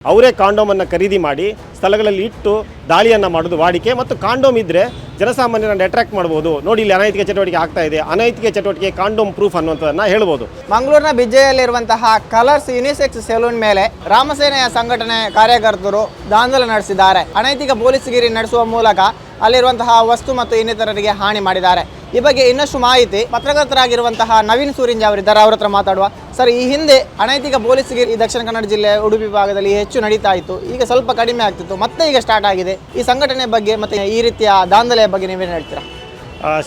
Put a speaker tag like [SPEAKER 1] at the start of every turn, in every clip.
[SPEAKER 1] ಅವರೇ ಕಾಂಡೋಮನ್ನು ಖರೀದಿ ಮಾಡಿ ಸ್ಥಳಗಳಲ್ಲಿ ಇಟ್ಟು ದಾಳಿಯನ್ನು ಮಾಡೋದು ವಾಡಿಕೆ. ಮತ್ತು ಕಾಂಡೋಮ್ ಇದ್ದರೆ ಜನಸಾಮಾನ್ಯರನ್ನು ಅಟ್ರಾಕ್ಟ್ ಮಾಡ್ಬೋದು. ನೋಡಿ ಇಲ್ಲಿ ಅನೈತಿಕ ಚಟುವಟಿಕೆ ಆಗ್ತಾ ಇದೆ, ಅನೈತಿಕ ಚಟುವಟಿಕೆ ಕಾಂಡೋಮ್ ಪ್ರೂಫ್ ಅನ್ನುವಂಥದ್ದನ್ನು ಹೇಳ್ಬೋದು.
[SPEAKER 2] ಮಂಗಳೂರಿನ ಬಿಜೆಯಲ್ಲಿರುವಂತಹ ಕಲರ್ಸ್ ಯುನಿಸೆಕ್ಸ್ ಸೆಲೂನ್ ಮೇಲೆ ರಾಮಸೇನೆಯ ಸಂಘಟನೆ ಕಾರ್ಯಕರ್ತರು ದಾಂಧಲೆ ನಡೆಸಿದ್ದಾರೆ. ಅನೈತಿಕ ಪೊಲೀಸ್ಗಿರಿ ನಡೆಸುವ ಮೂಲಕ ಅಲ್ಲಿರುವಂತಹ ವಸ್ತು ಮತ್ತು ಇನ್ನಿತರರಿಗೆ ಹಾನಿ ಮಾಡಿದ್ದಾರೆ. ಈ ಬಗ್ಗೆ ಇನ್ನಷ್ಟು ಮಾಹಿತಿ ಪತ್ರಕರ್ತರಾಗಿರುವಂತಹ ನವೀನ್ ಸೂರಿಂಜ್ ಅವರಿದ್ದಾರೆ, ಅವರ ಹತ್ರ ಮಾತಾಡುವ. ಸರ್, ಈ ಹಿಂದೆ ಅನೈತಿಕ ಪೊಲೀಸ್ಗಿರಿ ದಕ್ಷಿಣ ಕನ್ನಡ ಜಿಲ್ಲೆ ಉಡುಪಿ ಭಾಗದಲ್ಲಿ ಹೆಚ್ಚು ನಡೀತಾ ಇತ್ತು, ಈಗ ಸ್ವಲ್ಪ ಕಡಿಮೆ ಆಗ್ತಿತ್ತು, ಮತ್ತೆ ಈಗ ಸ್ಟಾರ್ಟ್ ಆಗಿದೆ. ಈ ಸಂಘಟನೆ ಬಗ್ಗೆ ಮತ್ತು ಈ ರೀತಿಯ ದಾಂಧಲೆಯ ಬಗ್ಗೆ ನೀವೇನು ಹೇಳ್ತೀರಾ?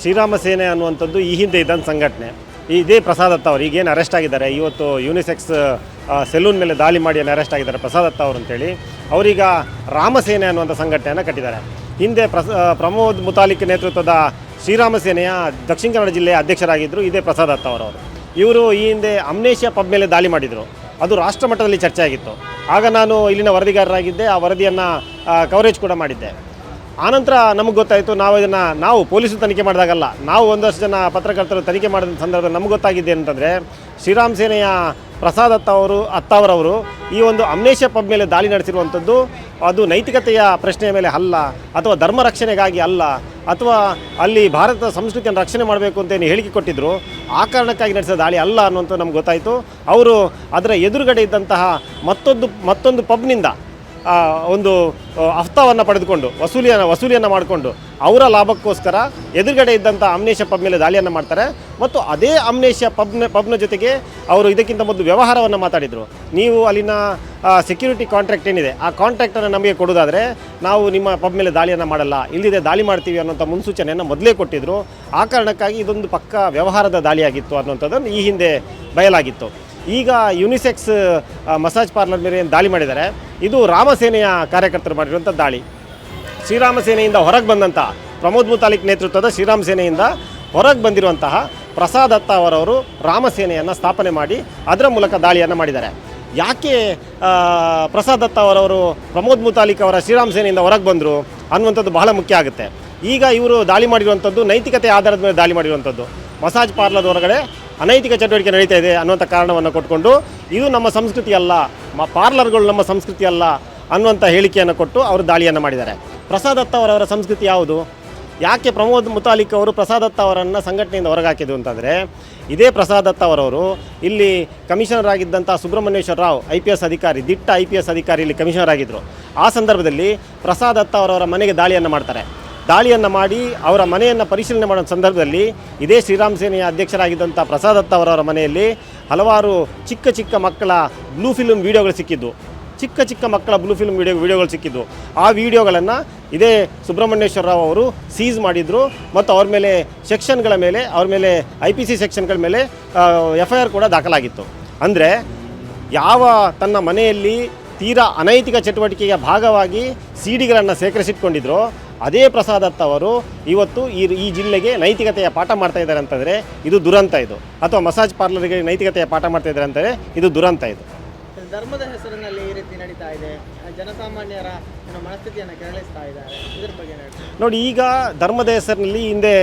[SPEAKER 1] ಶ್ರೀರಾಮ ಸೇನೆ ಅನ್ನುವಂಥದ್ದು ಈ ಹಿಂದೆ ಇದ್ದಂಥ ಸಂಘಟನೆ. ಇದೇ ಪ್ರಸಾದ್ ದತ್ತ ಅವರು ಈಗೇನು ಅರೆಸ್ಟ್ ಆಗಿದ್ದಾರೆ, ಇವತ್ತು ಯುನಿಸೆಕ್ಸ್ ಸೆಲೂನ್ ಮೇಲೆ ದಾಳಿ ಮಾಡಿ ಅರೆಸ್ಟ್ ಆಗಿದ್ದಾರೆ ಪ್ರಸಾದ್ ದತ್ತ ಅವರು ಅಂತೇಳಿ, ಅವರೀಗ ರಾಮಸೇನೆ ಅನ್ನುವಂಥ ಸಂಘಟನೆಯನ್ನು ಕಟ್ಟಿದ್ದಾರೆ. ಹಿಂದೆ ಪ್ರಮೋದ್ ಮುತಾಲಿಕ್ ನೇತೃತ್ವದ ಶ್ರೀರಾಮ ಸೇನೆಯ ದಕ್ಷಿಣ ಕನ್ನಡ ಜಿಲ್ಲೆಯ ಅಧ್ಯಕ್ಷರಾಗಿದ್ದರು ಇದೇ ಪ್ರಸಾದ್ ದತ್ತ ಅವರವರು. ಇವರು ಈ ಹಿಂದೆ ಅಮ್ನೇಷ್ಯಾ ಪಬ್ ಮೇಲೆ ದಾಳಿ ಮಾಡಿದರು, ಅದು ರಾಷ್ಟ್ರ ಮಟ್ಟದಲ್ಲಿ ಚರ್ಚೆ ಆಗಿತ್ತು. ಆಗ ನಾನು ಇಲ್ಲಿನ ವರದಿಗಾರರಾಗಿದ್ದೆ, ಆ ವರದಿಯನ್ನು ಕವರೇಜ್ ಕೂಡ ಮಾಡಿದ್ದೆ. ಆನಂತರ ನಮಗೆ ಗೊತ್ತಾಯಿತು, ನಾವು ಪೊಲೀಸರು ತನಿಖೆ ಮಾಡಿದಾಗಲ್ಲ, ನಾವು ಒಂದಷ್ಟು ಜನ ಪತ್ರಕರ್ತರು ತನಿಖೆ ಮಾಡಿದ ಸಂದರ್ಭದಲ್ಲಿ ನಮ್ಗೆ ಗೊತ್ತಾಗಿದ್ದೆ ಅಂತಂದರೆ, ಶ್ರೀರಾಮ್ ಸೇನೆಯ ಪ್ರಸಾದ್ ಅತ್ತಾವರವರು ಈ ಒಂದು ಅಮ್ನೇಷ್ಯಾ ಪಬ್ ಮೇಲೆ ದಾಳಿ ನಡೆಸಿರುವಂಥದ್ದು ಅದು ನೈತಿಕತೆಯ ಪ್ರಶ್ನೆಯ ಮೇಲೆ ಅಲ್ಲ, ಅಥವಾ ಧರ್ಮ ರಕ್ಷಣೆಗಾಗಿ ಅಲ್ಲ, ಅಥವಾ ಅಲ್ಲಿ ಭಾರತದ ಸಂಸ್ಕೃತಿಯನ್ನು ರಕ್ಷಣೆ ಮಾಡಬೇಕು ಅಂತೇನು ಹೇಳಿಕೆ ಕೊಟ್ಟಿದ್ದರು, ಆ ಕಾರಣಕ್ಕಾಗಿ ನಡೆಸಿದ ದಾಳಿ ಅಲ್ಲ ಅನ್ನುವಂಥದ್ದು ನಮ್ಗೆ ಗೊತ್ತಾಯಿತು. ಅವರು ಅದರ ಎದುರುಗಡೆ ಇದ್ದಂತಹ ಮತ್ತೊಂದು ಪಬ್ನಿಂದ ಒಂದು ಹಫ್ತಾವನ್ನು ಪಡೆದುಕೊಂಡು ವಸೂಲಿಯನ್ನು ಮಾಡಿಕೊಂಡು ಅವರ ಲಾಭಕ್ಕೋಸ್ಕರ ಎದುರುಗಡೆ ಇದ್ದಂಥ ಅಮ್ನೇಷ್ಯಾ ಪಬ್ ಮೇಲೆ ದಾಳಿಯನ್ನು ಮಾಡ್ತಾರೆ. ಮತ್ತು ಅದೇ ಅಮ್ನೇಷ್ಯಾ ಪಬ್ನ ಜೊತೆಗೆ ಅವರು ಇದಕ್ಕಿಂತ ಮೊದಲು ವ್ಯವಹಾರವನ್ನು ಮಾತಾಡಿದರು. ನೀವು ಅಲ್ಲಿನ ಸೆಕ್ಯೂರಿಟಿ ಕಾಂಟ್ರಾಕ್ಟ್ ಏನಿದೆ, ಆ ಕಾಂಟ್ರಾಕ್ಟನ್ನು ನಮಗೆ ಕೊಡೋದಾದರೆ ನಾವು ನಿಮ್ಮ ಪಬ್ ಮೇಲೆ ದಾಳಿಯನ್ನು ಮಾಡಲ್ಲ, ಇಲ್ಲದೆ ದಾಳಿ ಮಾಡ್ತೀವಿ ಅನ್ನೋಂಥ ಮುನ್ಸೂಚನೆಯನ್ನು ಮೊದಲೇ ಕೊಟ್ಟಿದ್ದರು. ಆ ಕಾರಣಕ್ಕಾಗಿ ಇದೊಂದು ಪಕ್ಕ ವ್ಯವಹಾರದ ದಾಳಿಯಾಗಿತ್ತು ಅನ್ನೋಂಥದ್ದನ್ನು ಈ ಹಿಂದೆ ಬಯಲಾಗಿತ್ತು. ಈಗ ಯುನಿಸೆಕ್ಸ್ ಮಸಾಜ್ ಪಾರ್ಲರ್ ಮೇಲೆ ಏನು ದಾಳಿ ಮಾಡಿದ್ದಾರೆ, ಇದು ರಾಮಸೇನೆಯ ಕಾರ್ಯಕರ್ತರು ಮಾಡಿರುವಂಥ ದಾಳಿ. ಶ್ರೀರಾಮ ಸೇನೆಯಿಂದ ಹೊರಗೆ ಬಂದಂಥ ಪ್ರಮೋದ್ ಮುತಾಲಿಕ್ ನೇತೃತ್ವದ ಶ್ರೀರಾಮ ಸೇನೆಯಿಂದ ಹೊರಗೆ ಬಂದಿರುವಂತಹ ಪ್ರಸಾದ್ ದತ್ತ ಅವರವರು ರಾಮಸೇನೆಯನ್ನು ಸ್ಥಾಪನೆ ಮಾಡಿ ಅದರ ಮೂಲಕ ದಾಳಿಯನ್ನು ಮಾಡಿದ್ದಾರೆ. ಯಾಕೆ ಪ್ರಸಾದ್ ದತ್ತ ಅವರವರು ಪ್ರಮೋದ್ ಮುತಾಲಿಕ್ ಅವರ ಶ್ರೀರಾಮ ಸೇನೆಯಿಂದ ಹೊರಗೆ ಬಂದರು ಅನ್ನುವಂಥದ್ದು ಬಹಳ ಮುಖ್ಯ ಆಗುತ್ತೆ. ಈಗ ಇವರು ದಾಳಿ ಮಾಡಿರುವಂಥದ್ದು ನೈತಿಕತೆ ಆಧಾರದ ಮೇಲೆ ದಾಳಿ ಮಾಡಿರುವಂಥದ್ದು. ಮಸಾಜ್ ಪಾರ್ಲರ್ ಹೊರಗಡೆ ಅನೈತಿಕ ಚಟುವಟಿಕೆ ನಡೀತಾ ಇದೆ ಅನ್ನುವಂಥ ಕಾರಣವನ್ನು ಕೊಟ್ಕೊಂಡು ಇದು ನಮ್ಮ ಸಂಸ್ಕೃತಿ ಅಲ್ಲ, ಪಾರ್ಲರ್ಗಳು ನಮ್ಮ ಸಂಸ್ಕೃತಿ ಅಲ್ಲ ಅನ್ನುವಂಥ ಹೇಳಿಕೆಯನ್ನು ಕೊಟ್ಟು ಅವರು ದಾಳಿಯನ್ನು ಮಾಡಿದ್ದಾರೆ. ಪ್ರಸಾದ್ ದತ್ತ ಅವರವರ ಸಂಸ್ಕೃತಿ ಯಾವುದು? ಯಾಕೆ ಪ್ರಮೋದ್ ಮುತಾಲಿಕ್ ಅವರು ಪ್ರಸಾದ್ ದತ್ತ ಅವರನ್ನು ಸಂಘಟನೆಯಿಂದ ಹೊರಗಾಕಿದ್ರು ಅಂತಂದರೆ, ಇದೇ ಪ್ರಸಾದ್ ದತ್ತ ಅವರವರು ಇಲ್ಲಿ ಕಮಿಷನರ್ ಆಗಿದ್ದಂಥ ಸುಬ್ರಹ್ಮಣ್ಯೇಶ್ವರ ರಾವ್ IPS ಅಧಿಕಾರಿ, ದಿಟ್ಟ IPS ಅಧಿಕಾರಿ ಇಲ್ಲಿ ಕಮಿಷನರ್ ಆಗಿದ್ದರು. ಆ ಸಂದರ್ಭದಲ್ಲಿ ಪ್ರಸಾದ್ ದತ್ತ ಅವರವರ ಮನೆಗೆ ದಾಳಿಯನ್ನು ಮಾಡ್ತಾರೆ. ದಾಳಿಯನ್ನು ಮಾಡಿ ಅವರ ಮನೆಯನ್ನು ಪರಿಶೀಲನೆ ಮಾಡೋ ಸಂದರ್ಭದಲ್ಲಿ ಇದೇ ಶ್ರೀರಾಮ್ ಸೇನೆಯ ಅಧ್ಯಕ್ಷರಾಗಿದ್ದಂಥ ಪ್ರಸಾದ್ ದತ್ತ ಅವರವರ ಮನೆಯಲ್ಲಿ ಹಲವಾರು ಚಿಕ್ಕ ಮಕ್ಕಳ ಬ್ಲೂ ಫಿಲ್ಮ್ ವೀಡಿಯೋಗಳು ಸಿಕ್ಕಿದ್ದು, ಚಿಕ್ಕ ಮಕ್ಕಳ ಬ್ಲೂ ಫಿಲ್ಮ್ ವೀಡಿಯೋಗಳು ಸಿಕ್ಕಿದ್ದು. ಆ ವಿಡಿಯೋಗಳನ್ನು ಇದೇ ಸುಬ್ರಹ್ಮಣ್ಯೇಶ್ವರ ರಾವ್ ಅವರು ಸೀಸ್ ಮಾಡಿದರು ಮತ್ತು ಅವ್ರ ಮೇಲೆ ಸೆಕ್ಷನ್ಗಳ ಮೇಲೆ, ಅವ್ರ ಮೇಲೆ IPC ಸೆಕ್ಷನ್ಗಳ ಮೇಲೆ FIR ಕೂಡ ದಾಖಲಾಗಿತ್ತು. ಅಂದರೆ ಯಾವ ತನ್ನ ಮನೆಯಲ್ಲಿ ತೀರಾ ಅನೈತಿಕ ಚಟುವಟಿಕೆಯ ಭಾಗವಾಗಿ CDಗಳನ್ನು ಸೇಕರಿಸಿಟ್ಕೊಂಡಿದ್ರು, ಅದೇ ಪ್ರಸಾದ್ ದತ್ತ ಅವರು ಇವತ್ತು ಈ ಜಿಲ್ಲೆಗೆ ನೈತಿಕತೆಯ ಪಾಠ ಮಾಡ್ತಾ ಇದ್ದಾರೆ ಅಂತಂದರೆ ಇದು ದುರಂತ ಇದು, ಅಥವಾ ಮಸಾಜ್ ಪಾರ್ಲರ್ಗೆ ನೈತಿಕತೆಯ ಪಾಠ ಮಾಡ್ತಾ ಇದ್ದಾರೆ ಅಂತಂದರೆ ಇದು ದುರಂತ ಇದು.
[SPEAKER 2] ಧರ್ಮದ ಹೆಸರಿನಲ್ಲಿ ಈ ರೀತಿ ನಡೀತಾ ಇದೆ, ಜನಸಾಮಾನ್ಯರ ಮನಸ್ಥಿತಿಯನ್ನು ಕೆರಳಿಸ್ತಾ ಇದ್ದಾರೆ, ಇದ್ರ ಬಗ್ಗೆ
[SPEAKER 1] ನೋಡಿ. ಈಗ ಧರ್ಮದ ಹೆಸರಿನಲ್ಲಿ ಹಿಂದೆ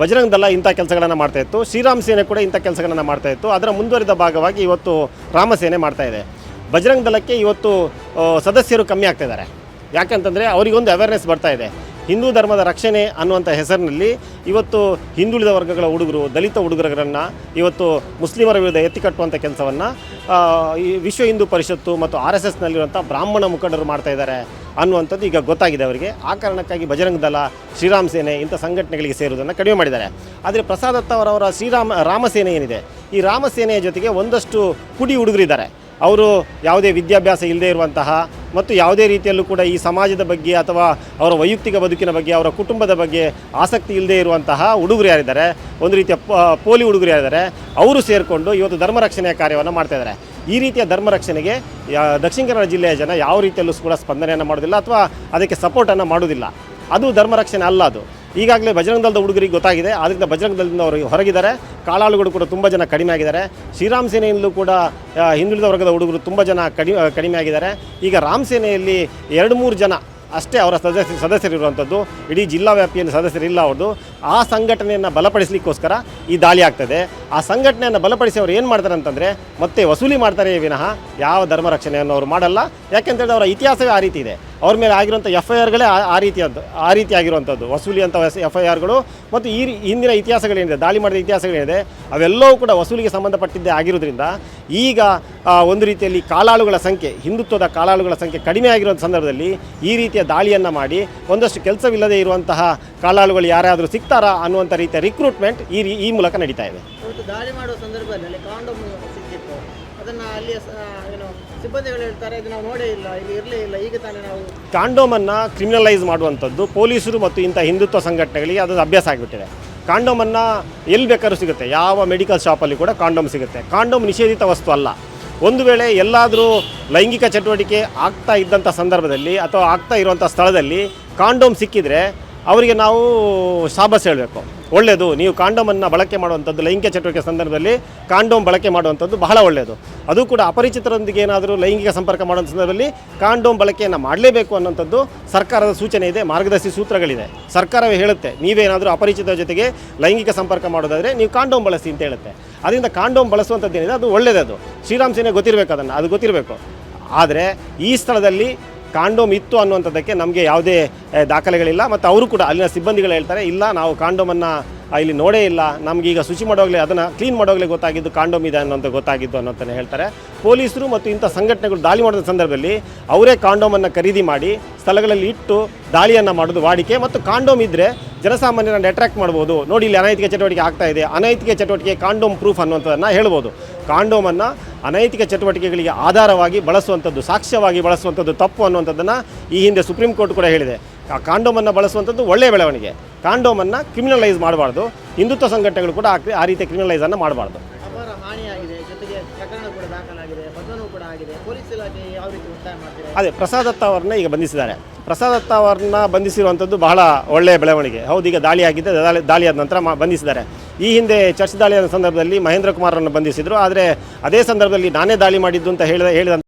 [SPEAKER 1] ಬಜರಂಗ್ ದಳ ಇಂಥ ಕೆಲಸಗಳನ್ನು ಮಾಡ್ತಾ ಇತ್ತು, ಶ್ರೀರಾಮ್ ಸೇನೆ ಕೂಡ ಇಂಥ ಕೆಲಸಗಳನ್ನು ಮಾಡ್ತಾ ಇತ್ತು. ಅದರ ಮುಂದುವರಿದ ಭಾಗವಾಗಿ ಇವತ್ತು ರಾಮಸೇನೆ ಮಾಡ್ತಾ ಇದೆ. ಬಜರಂಗ್ ದಳಕ್ಕೆ ಇವತ್ತು ಸದಸ್ಯರು ಕಮ್ಮಿ ಆಗ್ತಾ ಇದ್ದಾರೆ. ಯಾಕಂತಂದರೆ ಅವರಿಗೊಂದು ಅವೇರ್ನೆಸ್ ಬರ್ತಾ ಇದೆ. ಹಿಂದೂ ಧರ್ಮದ ರಕ್ಷಣೆ ಅನ್ನುವಂಥ ಹೆಸರಿನಲ್ಲಿ ಇವತ್ತು ಹಿಂದುಳಿದ ವರ್ಗಗಳ ಹುಡುಗರು, ದಲಿತ ಹುಡುಗರನ್ನು ಇವತ್ತು ಮುಸ್ಲಿಮರ ವಿರುದ್ಧ ಎತ್ತಿಕಟ್ಟುವಂಥ ಕೆಲಸವನ್ನು ಈ ವಿಶ್ವ ಹಿಂದೂ ಪರಿಷತ್ತು ಮತ್ತು RSSನಲ್ಲಿರುವಂಥ ಬ್ರಾಹ್ಮಣ ಮುಖಂಡರು ಮಾಡ್ತಾ ಇದ್ದಾರೆ ಅನ್ನುವಂಥದ್ದು ಈಗ ಗೊತ್ತಾಗಿದೆ ಅವರಿಗೆ. ಆ ಕಾರಣಕ್ಕಾಗಿ ಬಜರಂಗ್ ದಳ, ಶ್ರೀರಾಮ್ ಸೇನೆ ಇಂಥ ಸಂಘಟನೆಗಳಿಗೆ ಸೇರುವುದನ್ನು ಕಡಿಮೆ ಮಾಡಿದ್ದಾರೆ. ಆದರೆ ಪ್ರಸಾದ್ ದತ್ತ ಅವರವರ ರಾಮಸೇನೆ ಏನಿದೆ, ಈ ರಾಮಸೇನೆಯ ಜೊತೆಗೆ ಒಂದಷ್ಟು ಪುಡಿ ಹುಡುಗರಿದ್ದಾರೆ. ಅವರು ಯಾವುದೇ ವಿದ್ಯಾಭ್ಯಾಸ ಇಲ್ಲದೆ ಇರುವಂತಹ ಮತ್ತು ಯಾವುದೇ ರೀತಿಯಲ್ಲೂ ಕೂಡ ಈ ಸಮಾಜದ ಬಗ್ಗೆ ಅಥವಾ ಅವರ ವೈಯಕ್ತಿಕ ಬದುಕಿನ ಬಗ್ಗೆ, ಅವರ ಕುಟುಂಬದ ಬಗ್ಗೆ ಆಸಕ್ತಿ ಇಲ್ಲದೆ ಇರುವಂತಹ ಹುಡುಗರು ಯಾರಿದ್ದಾರೆ, ಒಂದು ರೀತಿಯ ಪೋಲಿ ಹುಡುಗರು ಯಾರಿದ್ದಾರೆ, ಅವರು ಸೇರಿಕೊಂಡು ಇವತ್ತು ಧರ್ಮ ರಕ್ಷಣೆಯ ಕಾರ್ಯವನ್ನು ಮಾಡ್ತಾಯಿದ್ದಾರೆ. ಈ ರೀತಿಯ ಧರ್ಮ ರಕ್ಷಣೆಗೆ ದಕ್ಷಿಣ ಕನ್ನಡ ಜಿಲ್ಲೆಯ ಜನ ಯಾವ ರೀತಿಯಲ್ಲೂ ಕೂಡ ಸ್ಪಂದನೆಯನ್ನು ಮಾಡೋದಿಲ್ಲ ಅಥವಾ ಅದಕ್ಕೆ ಸಪೋರ್ಟನ್ನು ಮಾಡೋದಿಲ್ಲ. ಅದು ಧರ್ಮ ರಕ್ಷಣೆ ಅಲ್ಲ. ಅದು ಈಗಾಗಲೇ ಬಜರಂಗ್ ದಳದ ಹುಡುಗರಿಗೆ ಗೊತ್ತಾಗಿದೆ. ಆದ್ದರಿಂದ ಬಜರಂಗ್ ದಳದಿಂದ ಅವರು ಹೊರಗಿದ್ದಾರೆ. ಕಾಲಾಳುಗಳು ಕೂಡ ತುಂಬ ಜನ ಕಡಿಮೆ ಆಗಿದ್ದಾರೆ. ಶ್ರೀರಾಮ್ ಸೇನೆಯಲ್ಲೂ ಕೂಡ ಹಿಂದುಳಿದ ವರ್ಗದ ಹುಡುಗರು ತುಂಬ ಜನ ಕಡಿಮೆ ಆಗಿದ್ದಾರೆ. ಈಗ ರಾಮ್ ಸೇನೆಯಲ್ಲಿ 2-3 ಜನ ಅಷ್ಟೇ ಅವರ ಸದಸ್ಯರಿರುವಂಥದ್ದು, ಇಡೀ ಜಿಲ್ಲಾ ವ್ಯಾಪ್ತಿಯಲ್ಲಿ ಸದಸ್ಯರಿಲ್ಲ ಅವ್ರದ್ದು. ಆ ಸಂಘಟನೆಯನ್ನು ಬಲಪಡಿಸಲಿಕ್ಕೋಸ್ಕರ ಈ ದಾಳಿ ಆಗ್ತದೆ. ಆ ಸಂಘಟನೆಯನ್ನು ಬಲಪಡಿಸಿ ಅವ್ರು ಏನು ಮಾಡ್ತಾರೆ ಅಂತಂದರೆ ಮತ್ತೆ ವಸೂಲಿ ಮಾಡ್ತಾರೆ ವಿನಃ ಯಾವ ಧರ್ಮ ರಕ್ಷಣೆಯನ್ನು ಅವರು ಮಾಡಲ್ಲ. ಯಾಕೆಂತೇಳಿದ್ರೆ ಅವರ ಇತಿಹಾಸವೇ ಆ ರೀತಿ ಇದೆ. ಅವ್ರ ಮೇಲೆ ಆಗಿರುವಂಥ FIRಗಳೇ ಆ ರೀತಿ ಆಗಿರುವಂಥದ್ದು, ವಸೂಲಿ ಅಂತ FIRಗಳು ಮತ್ತು ಹಿಂದಿನ ಇತಿಹಾಸಗಳೇನಿದೆ, ದಾಳಿ ಮಾಡಿದ ಇತಿಹಾಸಗಳೇನಿದೆ ಅವೆಲ್ಲವೂ ಕೂಡ ವಸೂಲಿಗೆ ಸಂಬಂಧಪಟ್ಟಿದ್ದೇ ಆಗಿರೋದ್ರಿಂದ ಈಗ ಒಂದು ರೀತಿಯಲ್ಲಿ ಕಾಲಾಳುಗಳ ಸಂಖ್ಯೆ, ಹಿಂದುತ್ವದ ಕಾಲಾಳುಗಳ ಸಂಖ್ಯೆ ಕಡಿಮೆ ಆಗಿರುವಂಥ ಸಂದರ್ಭದಲ್ಲಿ ಈ ರೀತಿಯ ದಾಳಿಯನ್ನು ಮಾಡಿ ಒಂದಷ್ಟು ಕೆಲಸವಿಲ್ಲದೆ ಇರುವಂತಹ ಕಾಲಾಳುಗಳು ಯಾರಾದರೂ ಸಿಗ್ತಾರಾ ಅನ್ನುವಂಥ ರೀತಿಯ ರಿಕ್ರೂಟ್ಮೆಂಟ್ ಈ ಮೂಲಕ ನಡೀತಾ ಇದೆ.
[SPEAKER 2] ಇವತ್ತು ದಾಳಿ ಮಾಡುವ ಸಂದರ್ಭದಲ್ಲಿ ಕಾಂಡೋಮ್ ಸಿಕ್ಕಿತ್ತು, ಅದನ್ನು ಅಲ್ಲಿಯ ಸಿಬ್ಬಂದಿಗಳು ಹೇಳ್ತಾರೆ ಇದು ನಾವು ನೋಡೇ ಇಲ್ಲ, ಇಲ್ಲಿ ಇರಲೇ ಇಲ್ಲ, ಈಗ ತಾನೇ ನಾವು
[SPEAKER 1] ಕಾಂಡೋಮನ್ನು ಕ್ರಿಮಿನಲೈಸ್ ಮಾಡುವಂಥದ್ದು ಪೊಲೀಸರು ಮತ್ತು ಇಂಥ ಹಿಂದುತ್ವ ಸಂಘಟನೆಗಳಿಗೆ ಅದು ಅಭ್ಯಾಸ ಆಗಿಬಿಟ್ಟಿದೆ. ಕಾಂಡೋಮನ್ನು ಎಲ್ಲಿ ಬೇಕಾದ್ರೂ ಸಿಗುತ್ತೆ, ಯಾವ ಮೆಡಿಕಲ್ ಶಾಪಲ್ಲಿ ಕೂಡ ಕಾಂಡೋಮ್ ಸಿಗುತ್ತೆ. ಕಾಂಡೋಮ್ ನಿಷೇಧಿತ ವಸ್ತು ಅಲ್ಲ. ಒಂದು ವೇಳೆ ಎಲ್ಲಾದರೂ ಲೈಂಗಿಕ ಚಟುವಟಿಕೆ ಆಗ್ತಾ ಇದ್ದಂಥ ಸಂದರ್ಭದಲ್ಲಿ ಅಥವಾ ಆಗ್ತಾ ಇರುವಂಥ ಸ್ಥಳದಲ್ಲಿ ಕಾಂಡೋಮ್ ಸಿಕ್ಕಿದರೆ ಅವರಿಗೆ ನಾವು ಶಾಬಾಸ್ ಹೇಳಬೇಕು, ಒಳ್ಳೆಯದು, ನೀವು ಕಾಂಡೋಮನ್ನು ಬಳಕೆ ಮಾಡುವಂಥದ್ದು ಲೈಂಗಿಕ ಚಟುವಟಿಕೆ ಸಂದರ್ಭದಲ್ಲಿ ಕಾಂಡೋಮ್ ಬಳಕೆ ಮಾಡುವಂಥದ್ದು ಬಹಳ ಒಳ್ಳೆಯದು. ಅದು ಕೂಡ ಅಪರಿಚಿತರೊಂದಿಗೆ ಏನಾದರೂ ಲೈಂಗಿಕ ಸಂಪರ್ಕ ಮಾಡುವಂಥ ಸಂದರ್ಭದಲ್ಲಿ ಕಾಂಡೋಮ್ ಬಳಕೆಯನ್ನು ಮಾಡಲೇಬೇಕು ಅನ್ನೋಂಥದ್ದು ಸರ್ಕಾರದ ಸೂಚನೆ ಇದೆ, ಮಾರ್ಗದರ್ಶಿ ಸೂತ್ರಗಳಿದೆ. ಸರ್ಕಾರವೇ ಹೇಳುತ್ತೆ, ನೀವೇನಾದರೂ ಅಪರಿಚಿತರ ಜೊತೆಗೆ ಲೈಂಗಿಕ ಸಂಪರ್ಕ ಮಾಡೋದಾದರೆ ನೀವು ಕಾಂಡೋಮ್ ಬಳಸಿ ಅಂತ ಹೇಳುತ್ತೆ. ಅದರಿಂದ ಕಾಂಡೋಮ್ ಬಳಸುವಂಥದ್ದು ಏನಿದೆ ಅದು ಒಳ್ಳೆಯದು. ಶ್ರೀರಾಮ್ ಸೇನೆ ಗೊತ್ತಿರಬೇಕು, ಅದು ಗೊತ್ತಿರಬೇಕು. ಆದರೆ ಈ ಸ್ಥಳದಲ್ಲಿ ಕಾಂಡೋಮ್ ಇತ್ತು ಅನ್ನುವಂಥದ್ದಕ್ಕೆ ನಮಗೆ ಯಾವುದೇ ದಾಖಲೆಗಳಿಲ್ಲ. ಮತ್ತು ಅವರು ಕೂಡ ಅಲ್ಲಿನ ಸಿಬ್ಬಂದಿಗಳು ಹೇಳ್ತಾರೆ, ಇಲ್ಲ ನಾವು ಕಾಂಡೋಮನ್ನು ಇಲ್ಲಿ ನೋಡೇ ಇಲ್ಲ, ನಮಗೀಗ ಶುಚಿ ಮಾಡೋಗಲೇ ಅದನ್ನು ಕ್ಲೀನ್ ಮಾಡೋಗಲೇ ಗೊತ್ತಾಗಿದ್ದು ಕಾಂಡೋಮ್ ಇದೆ ಅನ್ನೋಂಥ ಗೊತ್ತಾಗಿದ್ದು ಅನ್ನೋಂತಲೇ ಹೇಳ್ತಾರೆ. ಪೊಲೀಸರು ಮತ್ತು ಇಂಥ ಸಂಘಟನೆಗಳು ದಾಳಿ ಮಾಡಿದ ಸಂದರ್ಭದಲ್ಲಿ ಅವರೇ ಕಾಂಡೋಮನ್ನು ಖರೀದಿ ಮಾಡಿ ಸ್ಥಳಗಳಲ್ಲಿ ಇಟ್ಟು ದಾಳಿಯನ್ನು ಮಾಡೋದು ವಾಡಿಕೆ. ಮತ್ತು ಕಾಂಡೋಮ್ ಇದ್ದರೆ ಜನಸಾಮಾನ್ಯರನ್ನು ಅಟ್ರ್ಯಾಕ್ಟ್ ಮಾಡ್ಬೋದು, ನೋಡಿ ಇಲ್ಲಿ ಅನೈತಿಕ ಚಟುವಟಿಕೆ ಆಗ್ತಾ ಇದೆ, ಅನೈತಿಕ ಚಟುವಟಿಕೆ ಕಾಂಡೋಮ್ ಪ್ರೂಫ್ ಅನ್ನುವಂಥದ್ದನ್ನು ಹೇಳ್ಬೋದು. ಕಾಂಡೋಮನ್ನು ಅನೈತಿಕ ಚಟುವಟಿಕೆಗಳಿಗೆ ಆಧಾರವಾಗಿ ಬಳಸುವಂಥದ್ದು, ಸಾಕ್ಷ್ಯವಾಗಿ ಬಳಸುವಂಥದ್ದು ತಪ್ಪು ಅನ್ನುವಂಥದ್ದನ್ನು ಈ ಹಿಂದೆ ಸುಪ್ರೀಂ ಕೋರ್ಟ್ ಕೂಡ ಹೇಳಿದೆ. ಆ ಕಾಂಡೋಮನ್ನು ಬಳಸುವಂಥದ್ದು ಒಳ್ಳೆಯ ಬೆಳವಣಿಗೆ. ಕಾಂಡೋಮನ್ನು ಕ್ರಿಮಿನಲೈಸ್ ಮಾಡಬಾರ್ದು. ಹಿಂದುತ್ವ ಸಂಘಟನೆಗಳು ಕೂಡ ಆ ರೀತಿಯ ಕ್ರಿಮಿನಲೈಸನ್ನು ಮಾಡಬಾರ್ದು.
[SPEAKER 2] ಅಪಾರ ಹಾನಿಯಾಗಿದೆ, ಜೊತೆಗೆ ಪ್ರಕರಣ ಕೂಡ ದಾಖಲಾಗಿದೆ, ಬಂಧನವೂ ಕೂಡ ಆಗಿದೆ. ಪೊಲೀಸ್ ಇಲಾಖೆ ಯಾವ ರೀತಿ ಒತ್ತಾಯ ಮಾಡ್ತಾರೆ?
[SPEAKER 1] ಅದೇ ಪ್ರಸಾದ್ ದತ್ತ ಅವರನ್ನ ಈಗ ಬಂಧಿಸಿದ್ದಾರೆ. ಪ್ರಸಾದ್ ದತ್ತ ಅವರನ್ನ ಬಂಧಿಸಿರುವಂಥದ್ದು ಬಹಳ ಒಳ್ಳೆಯ ಬೆಳವಣಿಗೆ. ಹೌದು, ಈಗ ದಾಳಿ ಆಗಿದ್ದೆ, ದಾಳಿಯಾದ ನಂತರ ಬಂಧಿಸಿದ್ದಾರೆ. ಈ ಹಿಂದೆ ಚರ್ಚ್ ದಾಳಿಯ ಸಂದರ್ಭದಲ್ಲಿ ಮಹೇಂದ್ರ ಕುಮಾರನ್ನು ಬಂಧಿಸಿದರು. ಆದರೆ ಅದೇ ಸಂದರ್ಭದಲ್ಲಿ ನಾನೇ ದಾಳಿ ಮಾಡಿದ್ದು ಅಂತ ಹೇಳಿದ